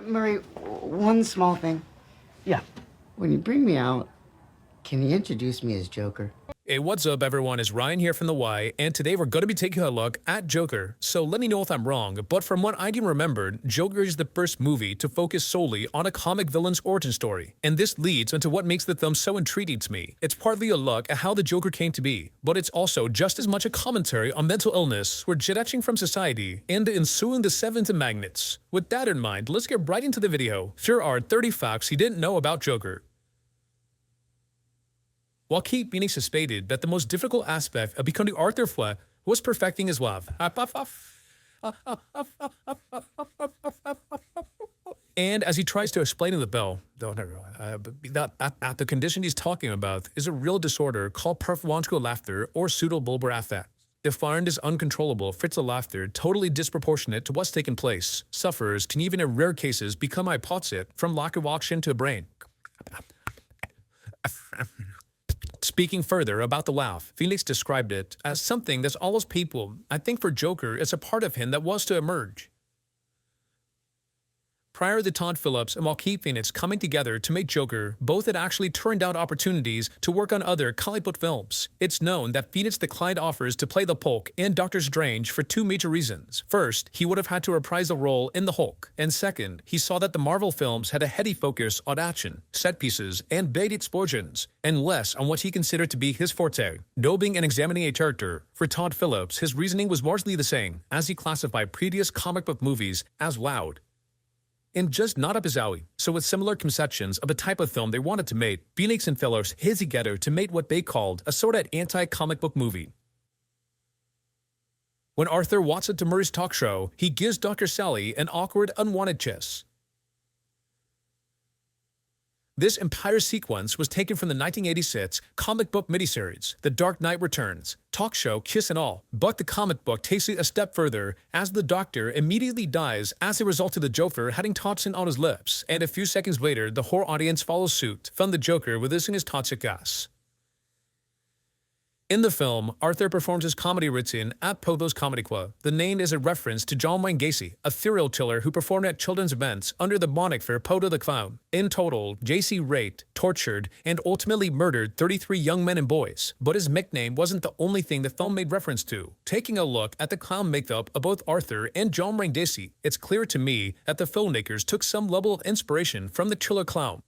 Murray, one small thing. Yeah. When you bring me out, can you introduce me as Joker? Hey, what's up everyone, it's Ryan here from The Y, and today we're going to be taking a look at Joker. So let me know if I'm wrong, but from what I can remember, Joker is the first movie to focus solely on a comic villain's origin story. And this leads into what makes the film so intriguing to me. It's partly a look at how the Joker came to be, but it's also just as much a commentary on mental illness, we're detaching from society, and the ensuing descent into magnets. With that in mind, let's get right into the video. Here are 30 facts you didn't know about Joker. Joaquin Phoenix has stated that the most difficult aspect of becoming Arthur Fleck was perfecting his laugh. And as he tries to explain in the bill, the condition he's talking about is a real disorder called pathological laughter or pseudobulbar affect. Defined as uncontrollable fits of laughter totally disproportionate to what's taken place. Sufferers can even in rare cases become hypoxic from lack of oxygen to the brain. Speaking further about the laugh, Phoenix described it as something that's always people. I think for Joker, it's a part of him that was to emerge. Prior to Todd Phillips and Joaquin Phoenix coming together to make Joker, both had actually turned down opportunities to work on other comic book films. It's known that Phoenix declined offers to play the Hulk and Doctor Strange for two major reasons. First, he would have had to reprise the role in the Hulk, and second, he saw that the Marvel films had a heady focus on action, set pieces, and big explosions, and less on what he considered to be his forte, knowing and examining a character. For Todd Phillips, his reasoning was largely the same, as he classified previous comic book movies as loud and just not up his alley. So with similar conceptions of the type of film they wanted to make, Phoenix and Phillips hit together to make what they called a sort of anti-comic book movie. When Arthur walks into Murray's talk show, he gives Dr. Sally an awkward, unwanted kiss. This entire sequence was taken from the 1986 comic book miniseries, The Dark Knight Returns, talk show Kiss and All. But the comic book takes it a step further, as the Doctor immediately dies as a result of the Joker having toxin on his lips, and a few seconds later, the whole audience follows suit, from the Joker releasing his toxic gas. In the film, Arthur performs his comedy routine at Pogo's Comedy Club. The name is a reference to John Wayne Gacy, a serial killer who performed at children's events under the moniker Pogo the Clown. In total, Gacy raped, tortured, and ultimately murdered 33 young men and boys. But his nickname wasn't the only thing the film made reference to. Taking a look at the clown makeup of both Arthur and John Wayne Gacy, it's clear to me that the filmmakers took some level of inspiration from the killer clown.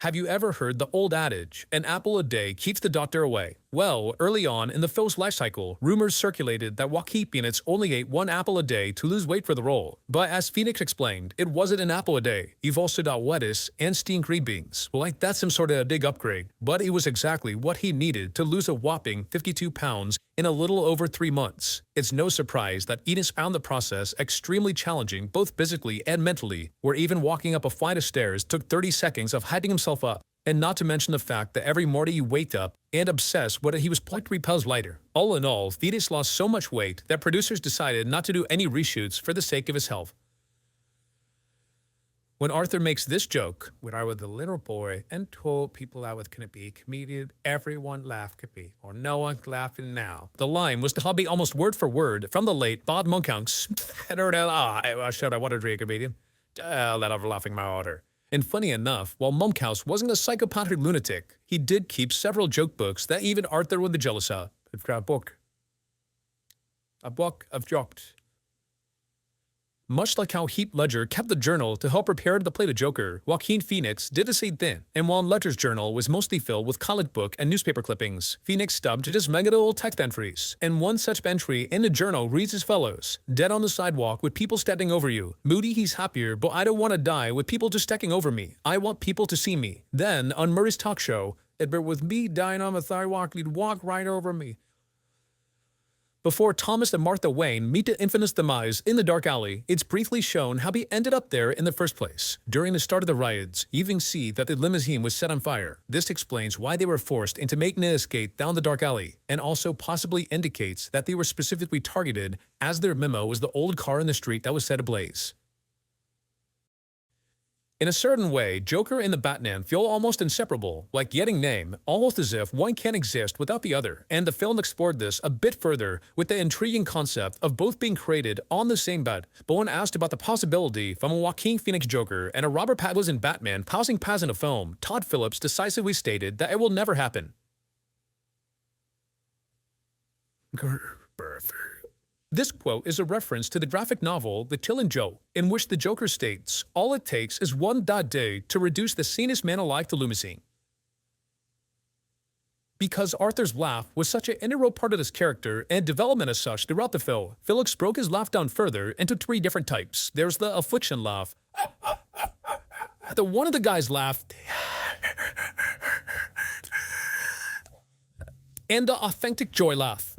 Have you ever heard the old adage, an apple a day keeps the doctor away? Well, early on in the film's life cycle, rumors circulated that Joaquin Phoenix only ate one apple a day to lose weight for the role. But as Phoenix explained, it wasn't an apple a day. You've also got lettuce and steamed green beans. Well, like that's some sort of a big upgrade. But it was exactly what he needed to lose a whopping 52 pounds in a little over 3 months. It's no surprise that Phoenix found the process extremely challenging both physically and mentally, where even walking up a flight of stairs took 30 seconds of hyping himself up. And not to mention the fact that every morning he waked up and obsessed whether he was plucked 3 pounds lighter. All in all, Phoenix lost so much weight that producers decided not to do any reshoots for the sake of his health. When Arthur makes this joke, when I was a little boy and told people I was going to be a comedian, everyone laughed at me, or no one's laughing now. The line was to be almost word for word from the late Bob Monkhouse. I wanted to be a comedian. Let off laughing my order. And funny enough, while Monkhouse wasn't a psychopathic lunatic, he did keep several joke books that even Arthur would be jealous of. A book of jokes. Much like how Heath Ledger kept the journal to help prepare to play the Joker, Joaquin Phoenix did the same thing. And while Ledger's journal was mostly filled with comic book and newspaper clippings, Phoenix stubbed just mega little text entries. And one such entry in the journal reads as follows: dead on the sidewalk with people stepping over you. Moody, he's happier, but I don't want to die with people just stepping over me. I want people to see me. Then, on Murray's talk show, with me dying on the sidewalk, he'd walk right over me. Before Thomas and Martha Wayne meet the infamous demise in the dark alley, it's briefly shown how he ended up there in the first place. During the start of the riots, you even see that the limousine was set on fire. This explains why they were forced into making an escape down the dark alley, and also possibly indicates that they were specifically targeted, as their memo was the old car in the street that was set ablaze. In a certain way, Joker and the Batman feel almost inseparable, like yin and yang, almost as if one can't exist without the other, and the film explored this a bit further with the intriguing concept of both being created on the same bed. But when asked about the possibility from a Joaquin Phoenix Joker and a Robert Pattinson Batman passing paths in a film, Todd Phillips decisively stated that it will never happen. This quote is a reference to the graphic novel The Killing Joke, in which the Joker states, "All it takes is one bad day to reduce the sanest man alive to lunacy." Because Arthur's laugh was such an integral part of his character and development as such throughout the film, Phillips broke his laugh down further into 3 different types. There's the affliction laugh. The one of the guys laughed, and the authentic joy laugh.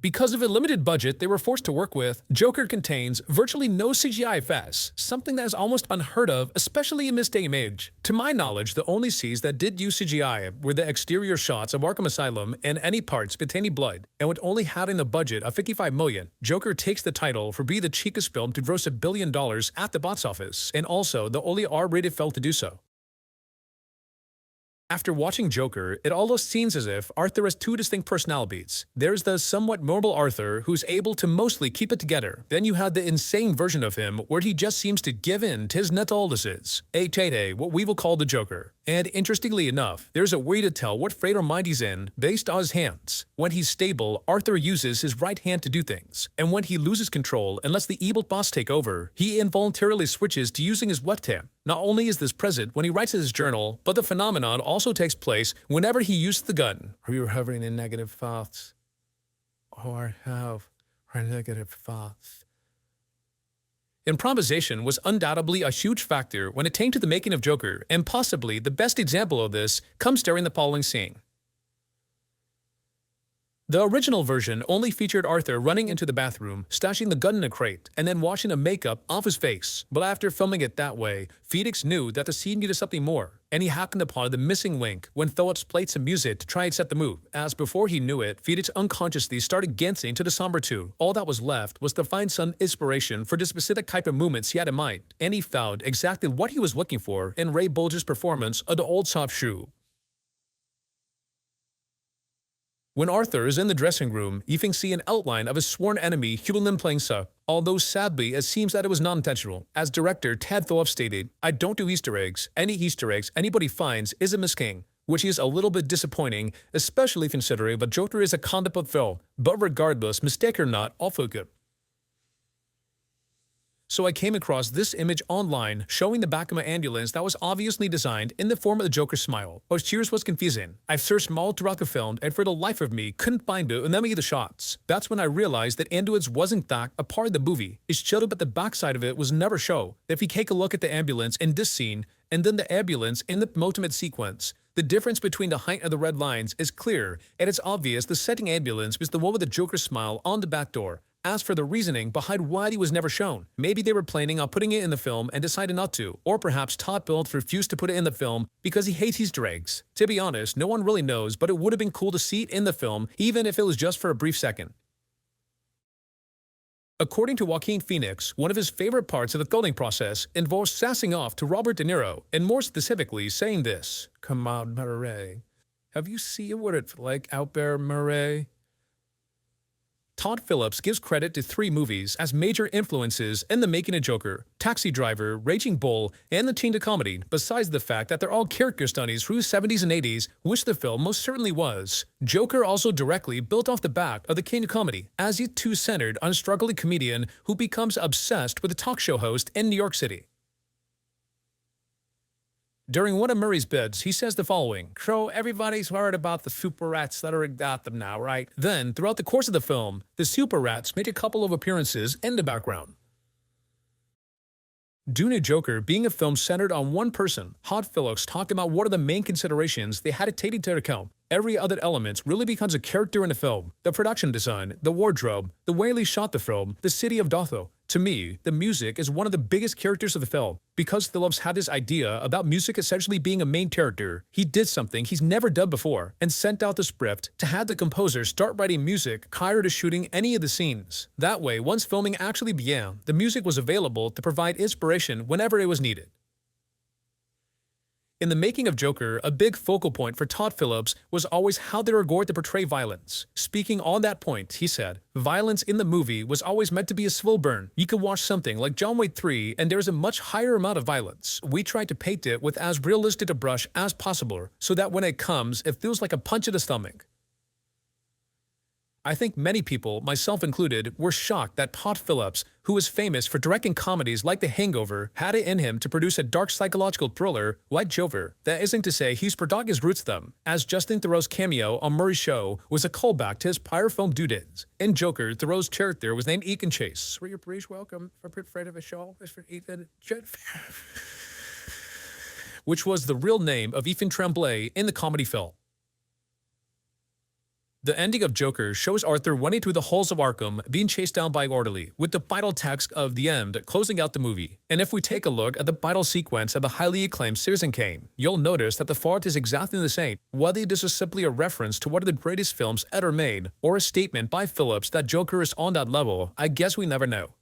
Because of a limited budget they were forced to work with, Joker contains virtually no CGI effects, something that is almost unheard of, especially in this day and age. To my knowledge, the only scenes that did use CGI were the exterior shots of Arkham Asylum and any parts containing blood, and with only having a budget of $55 million, Joker takes the title for being the cheapest film to gross $1 billion at the box office, and also the only R-rated film to do so. After watching Joker, it almost seems as if Arthur has 2 distinct personalities. There's the somewhat normal Arthur, who's able to mostly keep it together. Then you have the insane version of him, where he just seems to give in to his mental illnesses, aka what we will call the Joker. And interestingly enough, there's a way to tell what frame of mind he's in based on his hands. When he's stable, Arthur uses his right hand to do things. And when he loses control and lets the evil boss take over, he involuntarily switches to using his left hand. Not only is this present when he writes in his journal, but the phenomenon also takes place whenever he uses the gun. Are you having a negative thoughts? Or have a negative thoughts? Improvisation was undoubtedly a huge factor when it came to the making of Joker, and possibly the best example of this comes during the following scene. The original version only featured Arthur running into the bathroom, stashing the gun in a crate, and then washing the makeup off his face. But after filming it that way, Phoenix knew that the scene needed something more, and he happened upon the missing link when Phillips played some music to try and set the mood. As before he knew it, Phoenix unconsciously started dancing to the somber tune. All that was left was to find some inspiration for the specific type of movements he had in mind, and he found exactly what he was looking for in Ray Bolger's performance of the Old Soft Shoe. When Arthur is in the dressing room, you can see an outline of his sworn enemy, Hughlin Plangsa, although sadly it seems that it was non-intentional. As director Todd Phillips stated, "I don't do Easter eggs. Any Easter eggs anybody finds is a misking," which is a little bit disappointing, especially considering that Joker is a comic book film, but regardless, mistake or not, all feel good. So I came across this image online showing the back of my ambulance that was obviously designed in the form of the Joker's smile. But cheers was confusing. I've searched all throughout the film and for the life of me couldn't find it in any of the shots. That's when I realized that ambulance wasn't that a part of the movie. It showed up that the backside of it was never shown. If you take a look at the ambulance in this scene and then the ambulance in the penultimate sequence, the difference between the height of the red lines is clear, and it's obvious the setting ambulance was the one with the Joker's smile on the back door. As for the reasoning behind why he was never shown, maybe they were planning on putting it in the film and decided not to, or perhaps Todd Phillips refused to put it in the film because he hates Easter eggs. To be honest, no one really knows, but it would have been cool to see it in the film, even if it was just for a brief second. According to Joaquin Phoenix, one of his favorite parts of the filming process involves sassing off to Robert De Niro, and more specifically saying this, "Come on, Murray. Have you seen what it's like out there, Murray?" Todd Phillips gives credit to 3 movies as major influences in the making of Joker: Taxi Driver, Raging Bull, and The Teen to Comedy, besides the fact that they're all character studies through the 70s and 80s, which the film most certainly was. Joker also directly built off the back of The Teen to Comedy, as it too centered on a struggling comedian who becomes obsessed with a talk show host in New York City. During one of Murray's bits, he says the following, "So everybody's worried about the super rats that are in Gotham now, right?" Then, throughout the course of the film, the super rats make a couple of appearances in the background. Due to Joker being a film centered on one person, Todd Phillips talked about what are the main considerations they had to take into account. Every other element really becomes a character in the film: the production design, the wardrobe, the way they shot the film, the city of Dotho, To me, the music is one of the biggest characters of the film. Because Phillips had this idea about music essentially being a main character, he did something he's never done before and sent out the script to have the composer start writing music prior to shooting any of the scenes. That way, once filming actually began, the music was available to provide inspiration whenever it was needed. In the making of Joker, a big focal point for Todd Phillips was always how they were going to portray violence. Speaking on that point, he said, "Violence in the movie was always meant to be a slow burn. You could watch something like John Wick 3 and there's a much higher amount of violence. We tried to paint it with as realistic a brush as possible so that when it comes, it feels like a punch in the stomach." I think many people, myself included, were shocked that Todd Phillips, who is famous for directing comedies like The Hangover, had it in him to produce a dark psychological thriller like Joker. That isn't to say he's forgot his roots them, as Justin Theroux's cameo on Murray's Show was a callback to his prior film Dudes. In Joker, Theroux's character was named Ethan Chase. Were you please welcome for afraid of a show? It's for Ethan which was the real name of Ethan Tremblay in the comedy film. The ending of Joker shows Arthur running through the halls of Arkham, being chased down by orderly, with the final text of the end closing out the movie. And if we take a look at the final sequence of the highly acclaimed Citizen Kane, you'll notice that the font is exactly the same. Whether this is simply a reference to one of the greatest films ever made, or a statement by Phillips that Joker is on that level, I guess we never know.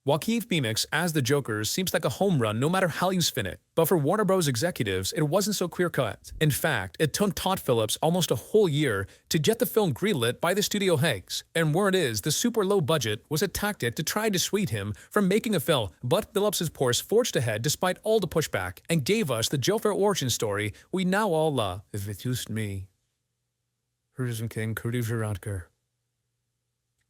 Joaquin Phoenix as the Joker seems like a home run no matter how you spin it, but for Warner Bros. Executives, it wasn't so clear-cut. In fact, it took Todd Phillips almost a whole year to get the film greenlit by the studio heads, and word is the super low budget was a tactic to try to dissuade him from making a film, but Phillips' course forged ahead despite all the pushback and gave us the Joker origin story we now all love. If it used me, Citizen Kane, Cody Veronica.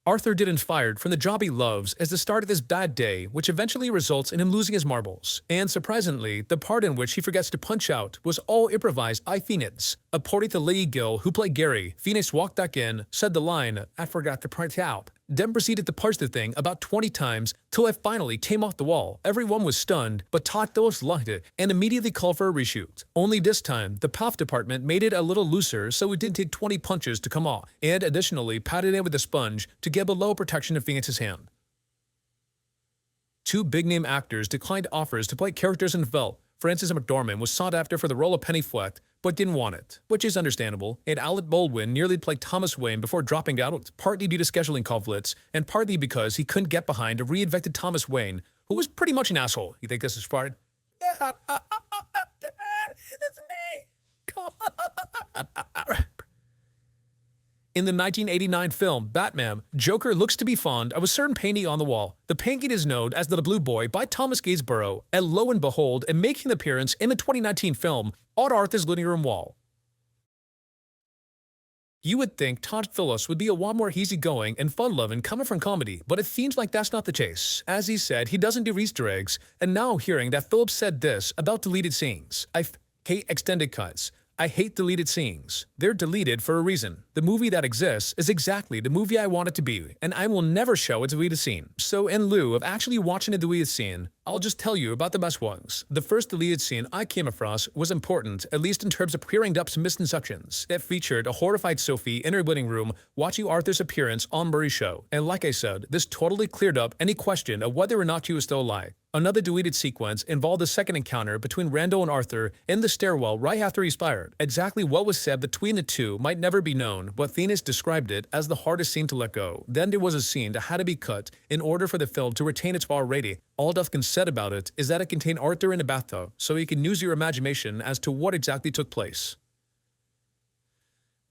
Arthur didn't fired from the job he loves as the start of his bad day, which eventually results in him losing his marbles. And surprisingly, the part in which he forgets to punch out was all improvised by Phoenix. According to Lee Gill, who played Gary, Phoenix walked back in, said the line, "I forgot to punch out," then proceeded to punch the thing about 20 times till it finally came off the wall. Everyone was stunned, but Todd Phillips liked it and immediately called for a reshoot. Only this time, the POF department made it a little looser so it didn't take 20 punches to come off, and additionally patted it with a sponge to get below protection of Phoenix's hand. Two big-name actors declined offers to play characters in Velvet. Frances McDormand was sought after for the role of Penny Fleck, but didn't want it, which is understandable, and Alec Baldwin nearly played Thomas Wayne before dropping out, partly due to scheduling conflicts, and partly because he couldn't get behind a reinvented Thomas Wayne, who was pretty much an asshole. You think this is smart? Yeah, it's me. Come on. In the 1989 film Batman, Joker looks to be fond of a certain painting on the wall. The painting is known as The Blue Boy by Thomas Gainsborough, and lo and behold, in making an appearance in the 2019 film on Arthur's living room wall. You would think Todd Phillips would be a lot more easygoing and fun-loving coming from comedy, but it seems like that's not the case. As he said, he doesn't do Easter eggs, and now hearing that Phillips said this about deleted scenes. I hate extended cuts. I hate deleted scenes. They're deleted for a reason. The movie that exists is exactly the movie I want it to be, and I will never show a deleted scene. So in lieu of actually watching a deleted scene, I'll just tell you about the best ones. The first deleted scene I came across was important, at least in terms of clearing up some misconceptions. It featured a horrified Sophie in her living room watching Arthur's appearance on Murray's Show. And like I said, this totally cleared up any question of whether or not she was still alive. Another deleted sequence involved the second encounter between Randall and Arthur in the stairwell right after he fired. Exactly what was said between the two might never be known, but Phoenix described it as the hardest scene to let go. Then there was a scene that had to be cut in order for the film to retain its R rating. All Dufkin said about it is that it contained Arthur in a bathtub, so you can use your imagination as to what exactly took place.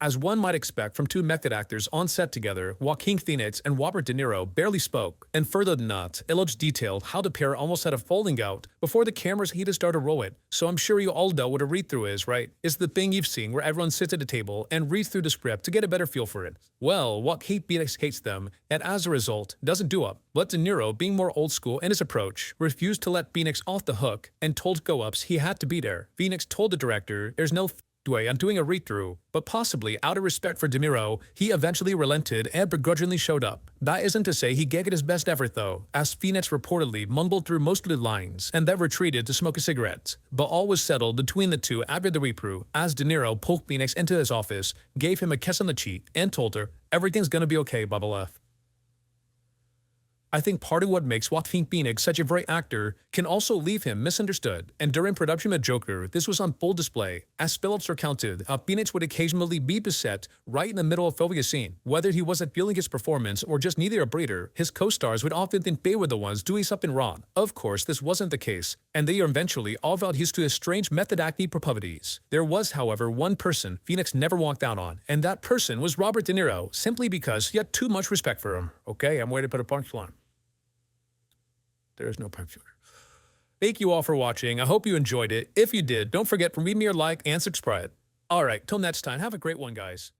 As one might expect from two method actors on set together, Joaquin Phoenix and Robert De Niro barely spoke, and further than that, it looks detailed how the pair almost had a falling out before the cameras even started rolling. So I'm sure you all know what a read-through is, right? It's the thing you've seen where everyone sits at a table and reads through the script to get a better feel for it. Well, Joaquin Phoenix hates them, and as a result, doesn't do up. But De Niro, being more old school in his approach, refused to let Phoenix off the hook and told Go-Ups he had to be there. Phoenix told the director there's no way on doing a read-through, but possibly out of respect for De Niro, he eventually relented and begrudgingly showed up. That isn't to say he gave it his best effort though, as Phoenix reportedly mumbled through most of the lines and then retreated to smoke a cigarette. But all was settled between the two after the read-through, as De Niro pulled Phoenix into his office, gave him a kiss on the cheek, and told her, "Everything's gonna be okay, Bubba F." I think part of what makes Joaquin Phoenix such a great actor can also leave him misunderstood, and during production of Joker, this was on full display. As Phillips recounted, how Phoenix would occasionally be beset right in the middle of filming a scene. Whether he wasn't feeling his performance or just needed a breather, his co-stars would often think they were the ones doing something wrong. Of course, this wasn't the case, and they eventually all felt used to his strange method acting proclivities. There was, however, one person Phoenix never walked out on, and that person was Robert De Niro, simply because he had too much respect for him. Okay, I'm waiting to put a punchline. There is no punchline. Thank you all for watching. I hope you enjoyed it. If you did, don't forget to leave me your like and subscribe. All right, till next time, have a great one, guys.